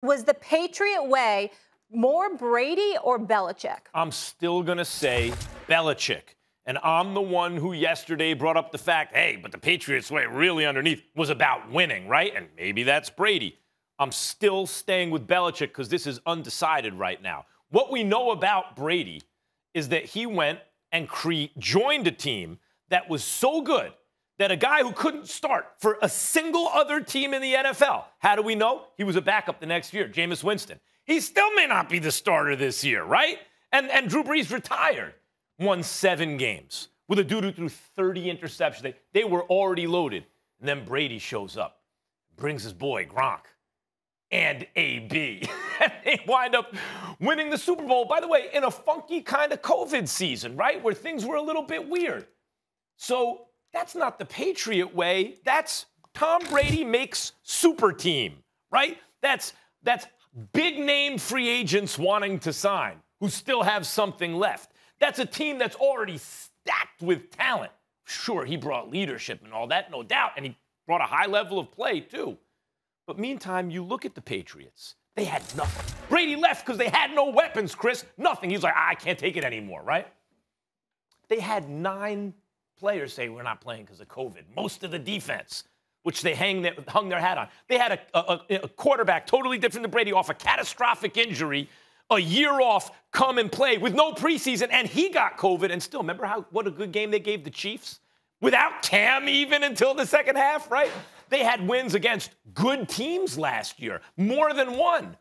Was the Patriot Way more Brady or Belichick? I'm still going to say Belichick. And I'm the one who yesterday brought up the fact, hey, but the Patriots Way really underneath was about winning, right? And maybe that's Brady. I'm still staying with Belichick because this is undecided right now. What we know about Brady is that he went and joined a team that was so good that a guy who couldn't start for a single other team in the NFL, how do we know? He was a backup the next year, Jameis Winston. He still may not be the starter this year, right? And Drew Brees retired, won 7 games with a dude who threw 30 interceptions. They were already loaded. And then Brady shows up, brings his boy Gronk and AB. And they wind up winning the Super Bowl, by the way, in a funky kind of COVID season, right? Where things were a little bit weird. So that's not the Patriot Way. That's Tom Brady makes super team, right? That's big name free agents wanting to sign who still have something left. That's a team that's already stacked with talent. Sure, he brought leadership and all that, no doubt, and he brought a high level of play too. But meantime, you look at the Patriots. They had nothing. Brady left because they had no weapons, Chris. Nothing. He's like, I can't take it anymore, right? They had 9 players say we're not playing because of COVID. Most of the defense, which they hung their hat on. They had a quarterback totally different than Brady off a catastrophic injury, a year off, come and play with no preseason, and he got COVID. And still, remember what a good game they gave the Chiefs? Without Cam even until the second half, right? They had wins against good teams last year, more than one.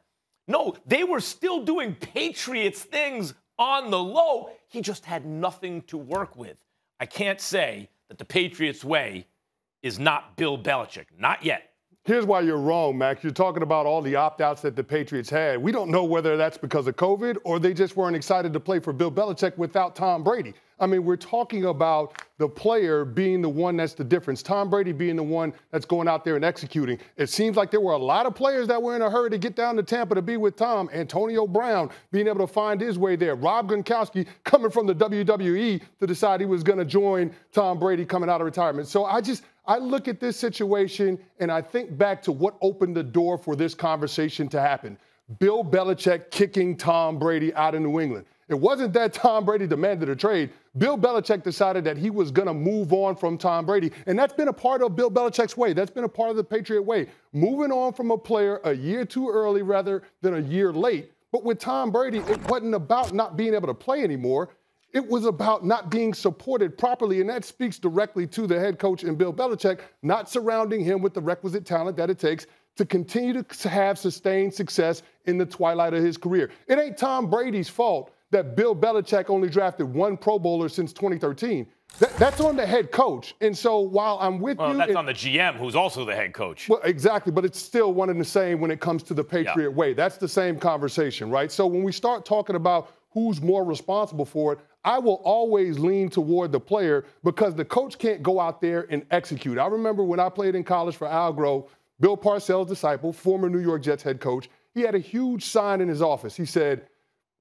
No, they were still doing Patriots things on the low. He just had nothing to work with. I can't say that the Patriots Way is not Bill Belichick. Not yet. Here's why you're wrong, Max. You're talking about all the opt-outs that the Patriots had. We don't know whether that's because of COVID or they just weren't excited to play for Bill Belichick without Tom Brady. I mean, we're talking about the player being the one that's the difference. Tom Brady being the one that's going out there and executing. It seems like there were a lot of players that were in a hurry to get down to Tampa to be with Tom. Antonio Brown being able to find his way there. Rob Gronkowski coming from the WWE to decide he was going to join Tom Brady coming out of retirement. So I look at this situation and I think back to what opened the door for this conversation to happen. Bill Belichick kicking Tom Brady out of New England. It wasn't that Tom Brady demanded a trade. Bill Belichick decided that he was going to move on from Tom Brady, and that's been a part of Bill Belichick's way. That's been a part of the Patriot Way. Moving on from a player a year too early rather than a year late. But with Tom Brady, it wasn't about not being able to play anymore. It was about not being supported properly, and that speaks directly to the head coach and Bill Belichick, not surrounding him with the requisite talent that it takes to continue to have sustained success in the twilight of his career. It ain't Tom Brady's fault that Bill Belichick only drafted 1 Pro Bowler since 2013. That's on the head coach. And so while I'm with you— Well, that's on the GM, who's also the head coach. Well, exactly, but it's still one and the same when it comes to the Patriot Way. That's the same conversation, right? So when we start talking about who's more responsible for it, I will always lean toward the player because the coach can't go out there and execute. I remember when I played in college for Al Groh, Bill Parcells' disciple, former New York Jets head coach, he had a huge sign in his office. He said,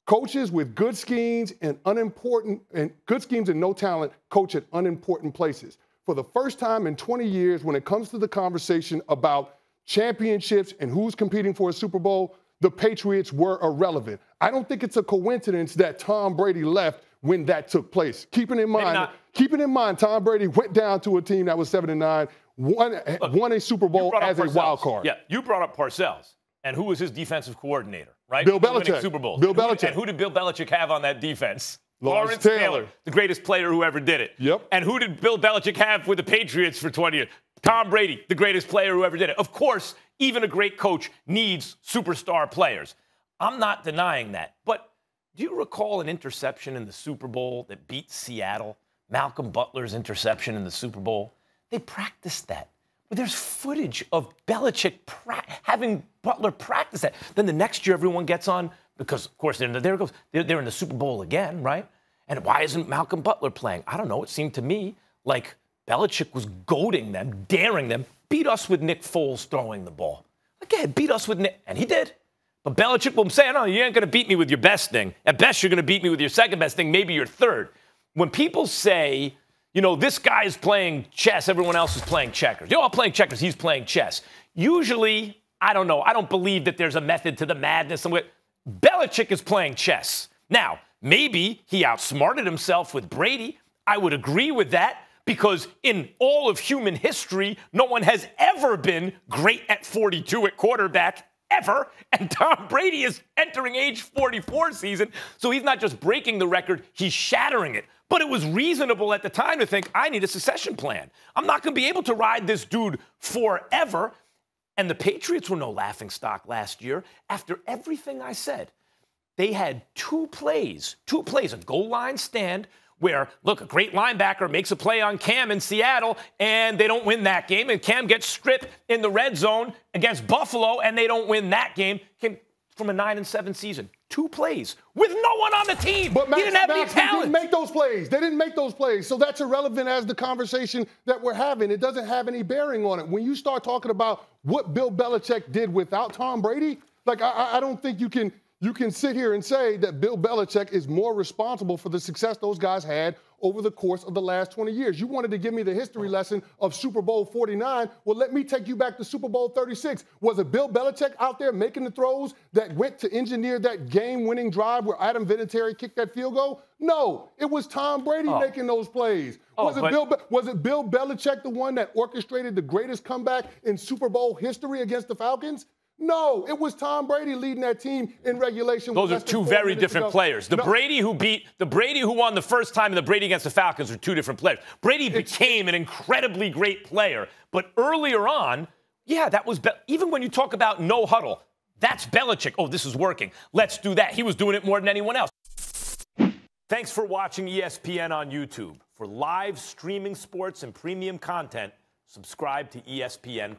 coaches with good schemes and no talent coach at unimportant places. For the first time in 20 years, when it comes to the conversation about championships and who's competing for a Super Bowl, the Patriots were irrelevant. I don't think it's a coincidence that Tom Brady left when that took place. Keeping in mind, Tom Brady went down to a team that was 7-9, won a Super Bowl as a wild card. Yeah, you brought up Parcells. And who was his defensive coordinator, right? Bill Belichick. Super Bowl. Bill Belichick. And who did Bill Belichick have on that defense? Lawrence Taylor, the greatest player who ever did it. Yep. And who did Bill Belichick have with the Patriots for 20 years? Tom Brady, the greatest player who ever did it. Of course, even a great coach needs superstar players. I'm not denying that. But do you recall an interception in the Super Bowl that beat Seattle? Malcolm Butler's interception in the Super Bowl? They practiced that. But there's footage of Belichick having Butler practice that. Then the next year, everyone gets on because, of course, they're in the Super Bowl again, right? And why isn't Malcolm Butler playing? I don't know. It seemed to me like Belichick was goading them, daring them. Beat us with Nick Foles throwing the ball. Again, beat us with Nick. And he did. But Belichick will say, no, you ain't going to beat me with your best thing. At best, you're going to beat me with your second best thing, maybe your third. When people say, you know, this guy's playing chess, everyone else is playing checkers. You're all playing checkers, he's playing chess. Usually, I don't know. I don't believe that there's a method to the madness. Belichick is playing chess. Now, maybe he outsmarted himself with Brady. I would agree with that because in all of human history, no one has ever been great at 42 at quarterback, ever. And Tom Brady is entering age 44 season, so he's not just breaking the record, he's shattering it. But it was reasonable at the time to think, I need a succession plan. I'm not going to be able to ride this dude forever. And the Patriots were no laughingstock last year. After everything I said, they had two plays, a goal line stand where, look, a great linebacker makes a play on Cam in Seattle, and they don't win that game. And Cam gets stripped in the red zone against Buffalo, and they don't win that game. Came from a 9-7 season. Two plays with no one on the team. But Max, he didn't have any talent. They didn't make those plays. They didn't make those plays. So that's irrelevant as the conversation that we're having. It doesn't have any bearing on it. When you start talking about what Bill Belichick did without Tom Brady, like I don't think you can sit here and say that Bill Belichick is more responsible for the success those guys had over the course of the last 20 years. You wanted to give me the history lesson of Super Bowl 49. Well, let me take you back to Super Bowl 36. Was it Bill Belichick out there making the throws that went to engineer that game-winning drive where Adam Vinatieri kicked that field goal? No, it was Tom Brady making those plays. Was it Bill Belichick the one that orchestrated the greatest comeback in Super Bowl history against the Falcons? No, it was Tom Brady leading that team in regulation. Those are two very different players. The Brady who won the first time and the Brady against the Falcons are two different players. Brady became an incredibly great player, but earlier on, yeah, that was even when you talk about no huddle, that's Belichick. Oh, this is working. Let's do that. He was doing it more than anyone else. Thanks for watching ESPN on YouTube. For live streaming sports and premium content, subscribe to ESPN+.